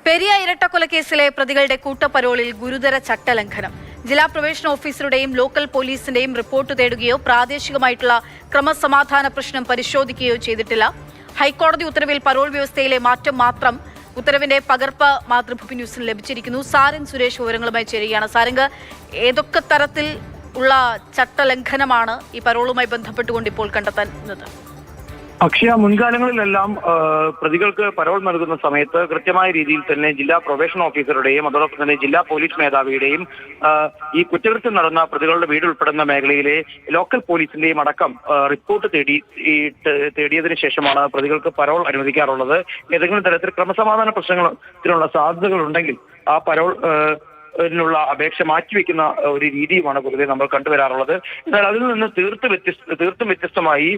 പെരിയ ഇരട്ടക്കൊലക്കേസിലെ പ്രതികളുടെ കൂട്ടപ്പരോളിൽ ഗുരുതര ചട്ടലംഘനം. ജില്ലാ പ്രൊബേഷൻ ഓഫീസറുടെയും ലോക്കൽ പോലീസിന്റെയും റിപ്പോർട്ട് തേടുകയോ പ്രാദേശികമായിട്ടുള്ള ക്രമസമാധാന പ്രശ്നം പരിശോധിക്കുകയോ ചെയ്തിട്ടില്ല. ഹൈക്കോടതി ഉത്തരവിൽ പരോൾ വ്യവസ്ഥയിലെ മാറ്റം മാത്രം. ഉത്തരവിന്റെ പകർപ്പ് മാതൃഭൂമി ന്യൂസിന് ലഭിച്ചിരിക്കുന്നു. സാരംഗ് സുരേഷ് വിവരങ്ങളുമായി ചേരുകയാണ്. സാരംഗ്, ഏതൊക്കെ തരത്തിൽ ഉള്ള ചട്ടലംഘനമാണ് ഈ പരോളുമായി ബന്ധപ്പെട്ടുകൊണ്ട് ഇപ്പോൾ കണ്ടെത്തുന്നത്? അക്ഷയ, മുൻകാലങ്ങളിലെല്ലാം പ്രതികൾക്ക് പരോൾ നൽകുന്ന സമയത്ത് കൃത്യമായ രീതിയിൽ തന്നെ ജില്ലാ പ്രൊബേഷൻ ഓഫീസറുടെയും അതോടൊപ്പം തന്നെ ജില്ലാ പോലീസ് മേധാവിയുടെയും ഈ കുറ്റകൃത്യം നടന്ന പ്രതികളുടെ വീട് ഉൾപ്പെടുന്ന മേഖലയിലെ ലോക്കൽ പോലീസിന്റെയും അടക്കം റിപ്പോർട്ട് തേടിയതിനു ശേഷമാണ് പ്രതികൾക്ക് പരോൾ അനുവദിക്കാറുള്ളത്. ഏതെങ്കിലും തരത്തിൽ ക്രമസമാധാന പ്രശ്നത്തിനുള്ള സാധ്യതകൾ ഉണ്ടെങ്കിൽ ആ പരോൾ ുള്ള അപേക്ഷ മാറ്റിവെക്കുന്ന ഒരു രീതിയുമാണ് പൊതുവെ നമ്മൾ കണ്ടുവരാറുള്ളത്. എന്നാൽ അതിൽ നിന്ന് തീർത്തും വ്യത്യസ്തമായി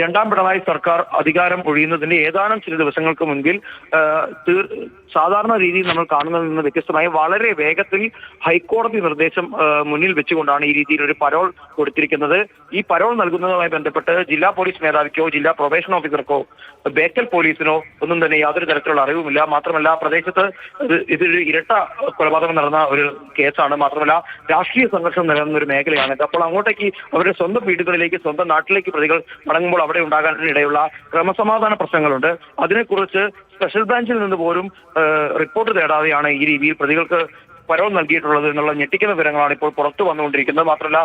രണ്ടാം പിണറായി സർക്കാർ അധികാരം ഒഴിയുന്നതിന്റെ ഏതാനും ചില ദിവസങ്ങൾക്ക് മുൻപിൽ സാധാരണ രീതിയിൽ നമ്മൾ കാണുന്നതിൽ നിന്ന് വ്യത്യസ്തമായി വളരെ വേഗത്തിൽ ഹൈക്കോടതി നിർദ്ദേശം മുന്നിൽ വെച്ചുകൊണ്ടാണ് ഈ രീതിയിൽ ഒരു പരോൾ കൊടുത്തിരിക്കുന്നത്. ഈ പരോൾ നൽകുന്നതുമായി ബന്ധപ്പെട്ട് ജില്ലാ പോലീസ് മേധാവിക്കോ ജില്ലാ പ്രൊബേഷൻ ഓഫീസർക്കോ ബേക്കൽ പോലീസിനോ ഒന്നും തന്നെ യാതൊരു തരത്തിലുള്ള അറിവുമില്ല. മാത്രമല്ല, പ്രദേശത്ത് ഇതൊരു ഇരട്ട കൊലപാതകം നടന്ന ഒരു കേസാണ്. മാത്രമല്ല, രാഷ്ട്രീയ സംഘർഷം നിലനിന്ന ഒരു മേഖലയാണ്. അപ്പോൾ അങ്ങോട്ടേക്ക് അവരുടെ സ്വന്തം വീടുകളിലേക്ക്, സ്വന്തം നാട്ടിലേക്ക് പ്രതികൾ മടങ്ങുമ്പോൾ അവിടെ ഉണ്ടാകാനിടയുള്ള ക്രമസമാധാന പ്രശ്നങ്ങളുണ്ട്. അതിനെക്കുറിച്ച് സ്പെഷ്യൽ ബ്രാഞ്ചിൽ നിന്ന് പോലും റിപ്പോർട്ട് തേടാതെയാണ് ഈ രീതിയിൽ പ്രതികൾക്ക് പരോൾ നൽകിയിട്ടുള്ളത് എന്നുള്ള ഞെട്ടിക്കുന്ന വിവരങ്ങളാണ് ഇപ്പോൾ പുറത്തു വന്നുകൊണ്ടിരിക്കുന്നത്. മാത്രമല്ല,